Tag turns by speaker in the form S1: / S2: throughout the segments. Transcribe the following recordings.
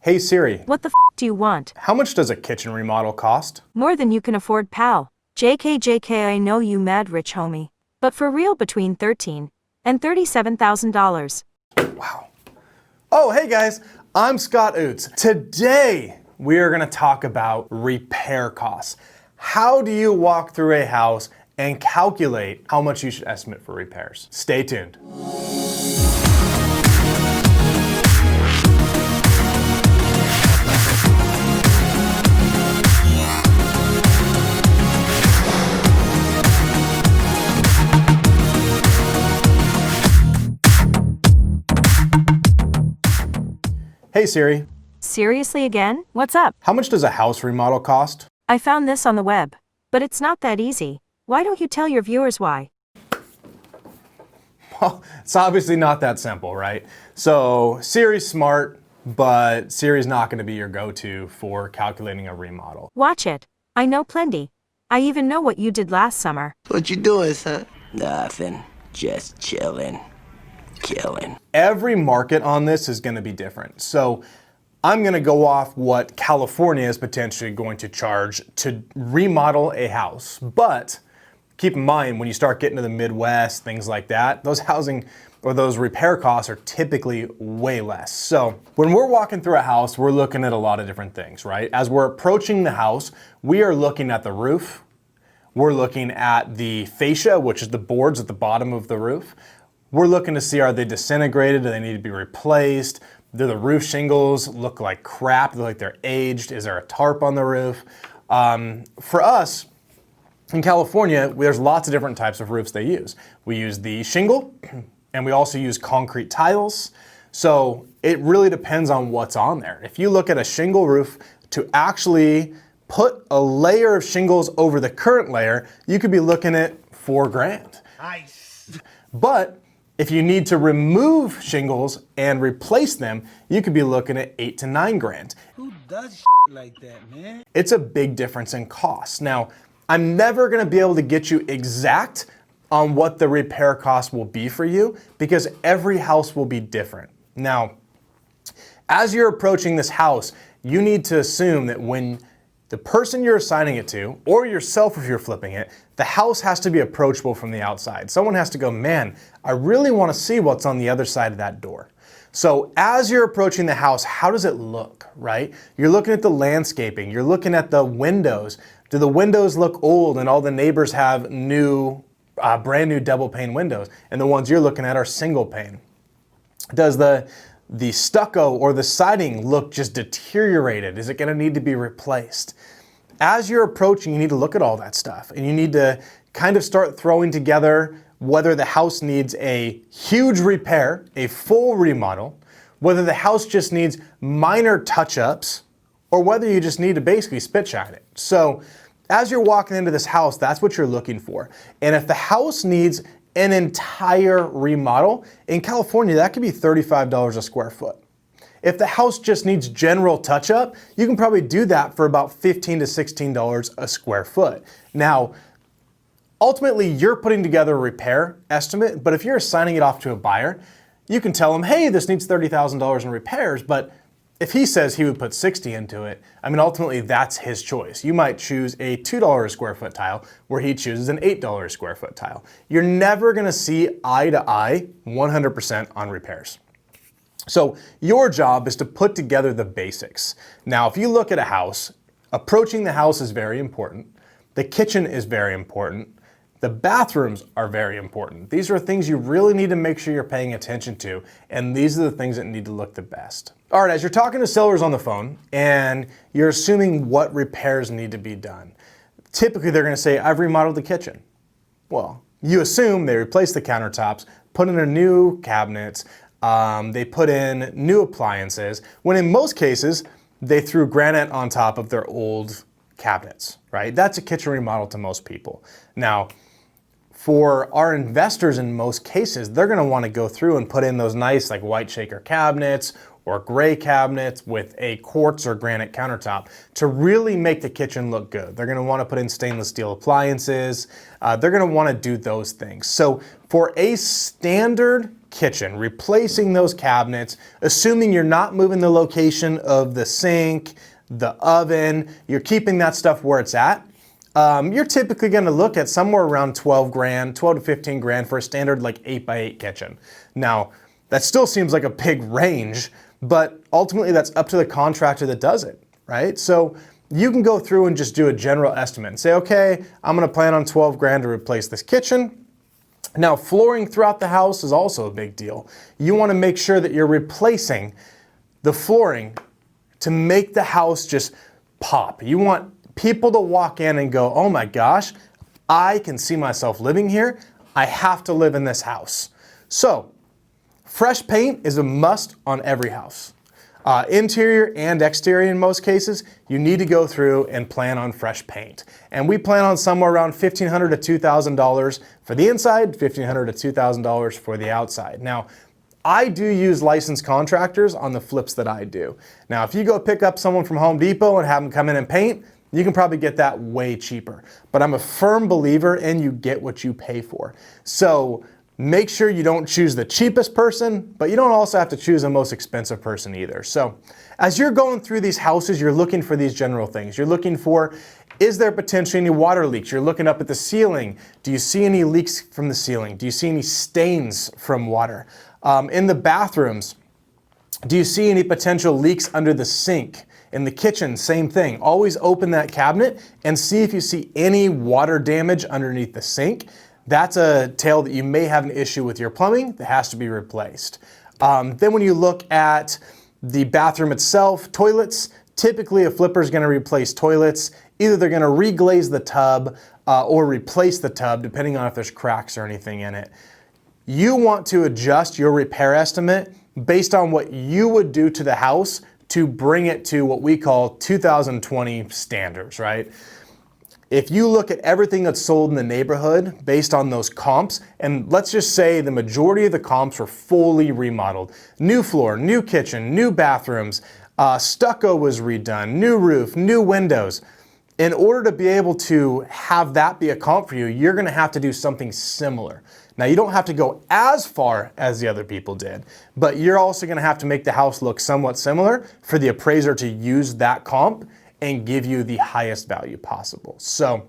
S1: Hey Siri,
S2: What the f do you want?
S1: how much does a kitchen remodel cost?
S2: More than you can afford, pal. JK, I know you mad rich, homie. But for real, between $13,000 and $37,000.
S1: Wow. Oh, hey guys, I'm Scott Oots. Today, we are gonna talk about repair costs. How do you walk through a house and calculate how much you should estimate for repairs? Stay tuned. Hey Siri,
S2: Seriously again? What's up?
S1: how much does a house remodel cost?
S2: I found this on the web. But it's not that easy. Why don't you tell your viewers why?
S1: Well, it's obviously not that simple, right? So Siri's smart, but Siri's not gonna be your go-to for calculating a remodel.
S2: Watch it. I know plenty. I even know what you did last summer.
S3: What you doing, son? Nothing. Just chilling. Killing.
S1: Every market on this is gonna be different. So I'm gonna go off what California is potentially going to charge to remodel a house. But keep in mind, when you start getting to the Midwest, things like that, those housing or those repair costs are typically way less. So when we're walking through a house, we're looking at a lot of different things, right? As we're approaching the house, we are looking at the roof. We're looking at the fascia, which is the boards at the bottom of the roof. We're looking to see, are they disintegrated? Do they need to be replaced? Do the roof shingles look like crap? Look like they're aged? Is there a tarp on the roof? For us, in California, there's lots of different types of roofs they use. We use the shingle, and we also use concrete tiles. So it really depends on what's on there. If you look at a shingle roof, to actually put a layer of shingles over the current layer, you could be looking at $4,000.
S4: Nice.
S1: But if you need to remove shingles and replace them, you could be looking at $8,000 to $9,000.
S4: Who does like that, man?
S1: It's a big difference in cost. Now, I'm never gonna be able to get you exact on what the repair cost will be for you because every house will be different. Now, as you're approaching this house, you need to assume that when the person you're assigning it to, or yourself if you're flipping it, the house has to be approachable from the outside. Someone has to go, man, I really want to see what's on the other side of that door. So as you're approaching the house, how does it look, right? You're looking at the landscaping, you're looking at the windows. Do the windows look old and all the neighbors have new, brand new double pane windows and the ones you're looking at are single pane? Does the stucco or the siding look just deteriorated? Is it gonna need to be replaced? As you're approaching, you need to look at all that stuff and you need to kind of start throwing together whether the house needs a huge repair, a full remodel, whether the house just needs minor touch-ups, or whether you just need to basically spit shine it. So as you're walking into this house, that's what you're looking for. And if the house needs an entire remodel, in California, that could be $35 a square foot. If the house just needs general touch-up, you can probably do that for about $15 to $16 a square foot. Now, ultimately, you're putting together a repair estimate, but if you're assigning it off to a buyer, you can tell them, hey, this needs $30,000 in repairs, but if he says he would put 60 into it, I mean, ultimately that's his choice. You might choose a $2 a square foot tile where he chooses an $8 a square foot tile. You're never gonna see eye to eye 100% on repairs. So your job is to put together the basics. Now, if you look at a house, approaching the house is very important. The kitchen is very important. The bathrooms are very important. These are things you really need to make sure you're paying attention to, and these are the things that need to look the best. All right, as you're talking to sellers on the phone and you're assuming what repairs need to be done, typically they're gonna say, I've remodeled the kitchen. Well, you assume they replaced the countertops, put in a new cabinets, they put in new appliances, when in most cases, they threw granite on top of their old cabinets, right? That's a kitchen remodel to most people. Now, for our investors in most cases, they're gonna wanna go through and put in those nice like white shaker cabinets or gray cabinets with a quartz or granite countertop to really make the kitchen look good. They're gonna wanna put in stainless steel appliances. They're gonna wanna do those things. So for a standard kitchen, replacing those cabinets, assuming you're not moving the location of the sink, the oven, you're keeping that stuff where it's at, you're typically gonna look at somewhere around 12 grand, 12 to 15 grand for a standard like 8x8 kitchen. Now, that still seems like a big range, but ultimately that's up to the contractor that does it, right? So you can go through and just do a general estimate and say, okay, I'm gonna plan on 12 grand to replace this kitchen. Now, flooring throughout the house is also a big deal. You wanna make sure that you're replacing the flooring to make the house just pop. You want people to walk in and go, oh my gosh, I can see myself living here. I have to live in this house. So, fresh paint is a must on every house. Interior and exterior in most cases, you need to go through and plan on fresh paint. And we plan on somewhere around $1,500 to $2,000 for the inside, $1,500 to $2,000 for the outside. Now, I do use licensed contractors on the flips that I do. Now, if you go pick up someone from Home Depot and have them come in and paint, you can probably get that way cheaper. But I'm a firm believer in you get what you pay for. So make sure you don't choose the cheapest person, but you don't also have to choose the most expensive person either. So as you're going through these houses, you're looking for these general things. You're looking for, is there potentially any water leaks? You're looking up at the ceiling. Do you see any leaks from the ceiling? Do you see any stains from water? In the bathrooms, do you see any potential leaks under the sink? In the kitchen, same thing. Always open that cabinet and see if you see any water damage underneath the sink. That's a tale that you may have an issue with your plumbing that has to be replaced. Then when you look at the bathroom itself, toilets, typically a flipper is going to replace toilets. Either they're going to reglaze the tub or replace the tub, depending on if there's cracks or anything in it. You want to adjust your repair estimate based on what you would do to the house to bring it to what we call 2020 standards, right? If you look at everything that's sold in the neighborhood based on those comps, and let's just say the majority of the comps were fully remodeled, new floor, new kitchen, new bathrooms, stucco was redone, new roof, new windows. In order to be able to have that be a comp for you, you're gonna have to do something similar. Now, you don't have to go as far as the other people did, but you're also gonna have to make the house look somewhat similar for the appraiser to use that comp and give you the highest value possible. So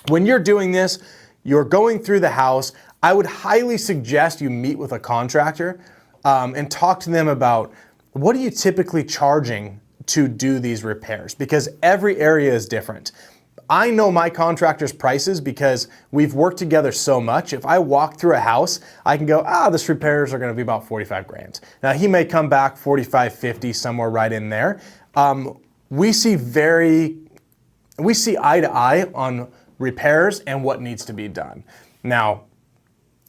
S1: when you're doing this, you're going through the house, I would highly suggest you meet with a contractor and talk to them about what are you typically charging to do these repairs, because every area is different. I know my contractor's prices because we've worked together so much. If I walk through a house, I can go, this repairs are gonna be about 45 grand. Now he may come back 45, 50, somewhere right in there. We see eye to eye on repairs and what needs to be done. Now,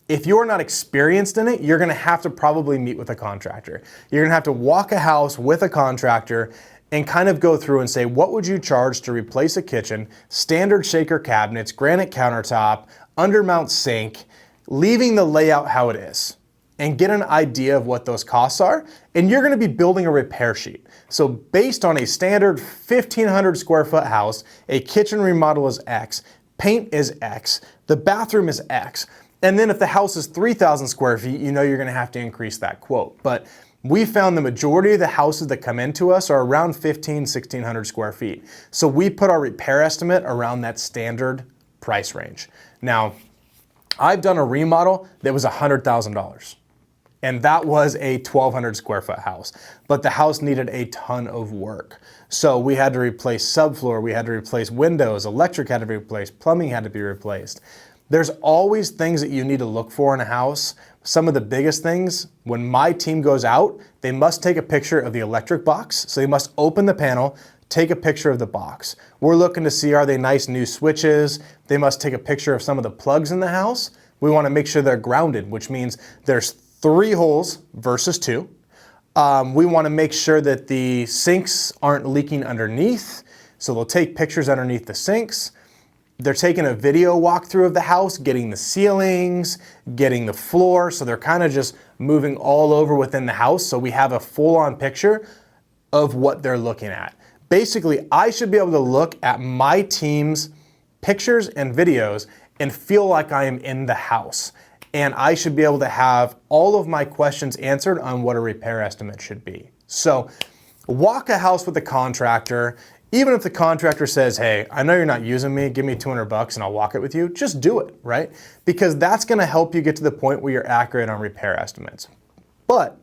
S1: if you're not experienced in it, you're gonna have to probably meet with a contractor. You're gonna have to walk a house with a contractor and kind of go through and say, what would you charge to replace a kitchen, standard shaker cabinets, granite countertop, undermount sink, leaving the layout how it is, and get an idea of what those costs are, and you're gonna be building a repair sheet. So based on a standard 1,500 square foot house, a kitchen remodel is X, paint is X, the bathroom is X, and then if the house is 3,000 square feet, you know you're gonna have to increase that quote. But we found the majority of the houses that come into us are around 1,600 square feet. So we put our repair estimate around that standard price range. Now, I've done a remodel that was $100,000. And that was a 1,200 square foot house. But the house needed a ton of work. So we had to replace subfloor, we had to replace windows, electric had to be replaced, plumbing had to be replaced. There's always things that you need to look for in a house. Some of the biggest things, when my team goes out, they must take a picture of the electric box. So they must open the panel, take a picture of the box. We're looking to see, are they nice new switches? They must take a picture of some of the plugs in the house. We want to make sure they're grounded, which means there's 3 holes versus 2. We want to make sure that the sinks aren't leaking underneath. So they'll take pictures underneath the sinks. They're taking a video walkthrough of the house, getting the ceilings, getting the floor. So they're kind of just moving all over within the house. So we have a full-on picture of what they're looking at. Basically, I should be able to look at my team's pictures and videos and feel like I am in the house. and I should be able to have all of my questions answered on what a repair estimate should be. So walk a house with a contractor. Even if the contractor says, hey, I know you're not using me, give me $200 and I'll walk it with you, just do it, right? Because that's gonna help you get to the point where you're accurate on repair estimates. But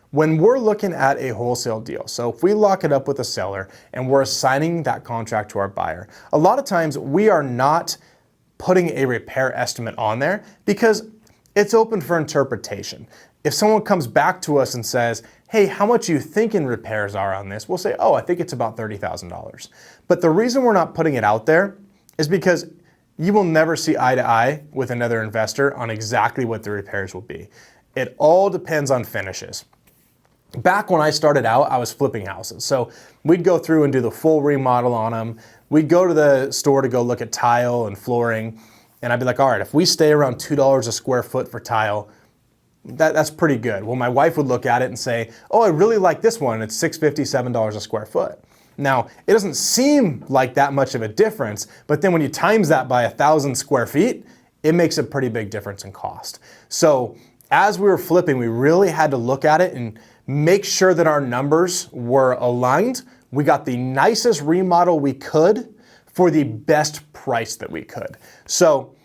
S1: when we're looking at a wholesale deal, so if we lock it up with a seller and we're assigning that contract to our buyer, a lot of times we are not putting a repair estimate on there because it's open for interpretation. If someone comes back to us and says, hey, how much are you thinking repairs are on this? We'll say, oh, I think it's about $30,000. But the reason we're not putting it out there is because you will never see eye to eye with another investor on exactly what the repairs will be. It all depends on finishes. Back when I started out, I was flipping houses. So we'd go through and do the full remodel on them. We'd go to the store to go look at tile and flooring. And I'd be like, all right, if we stay around $2 a square foot for tile, that's pretty good. Well, my wife would look at it and say, oh, I really like this one. It's $6.50, $7 a square foot. Now, it doesn't seem like that much of a difference, but then when you times that by 1,000 square feet, it makes a pretty big difference in cost. So as we were flipping, we really had to look at it and make sure that our numbers were aligned. We got the nicest remodel we could for the best price that we could. So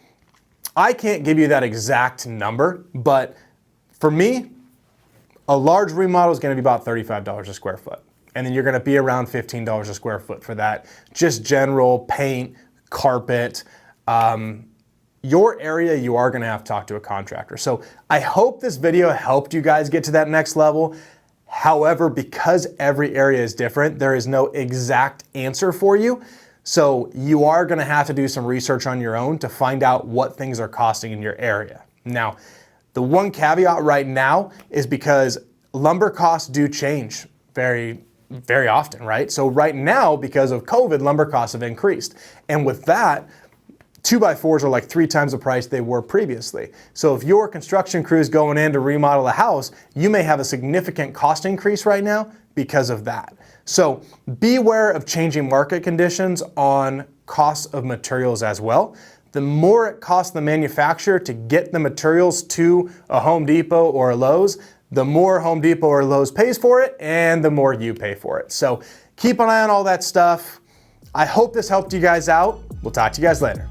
S1: I can't give you that exact number, but for me, a large remodel is going to be about $35 a square foot. And then you're going to be around $15 a square foot for that. Just general paint, carpet. Your area, you are going to have to talk to a contractor. So I hope this video helped you guys get to that next level. However, because every area is different, there is no exact answer for you. So you are going to have to do some research on your own to find out what things are costing in your area. Now, the one caveat right now is because lumber costs do change very often, right? So right now, because of COVID, lumber costs have increased. And with that, 2x4s are like 3 times the price they were previously. So if your construction crew is going in to remodel a house, you may have a significant cost increase right now because of that. So beware of changing market conditions on costs of materials as well. The more it costs the manufacturer to get the materials to a Home Depot or a Lowe's, the more Home Depot or Lowe's pays for it and the more you pay for it. So keep an eye on all that stuff. I hope this helped you guys out. We'll talk to you guys later.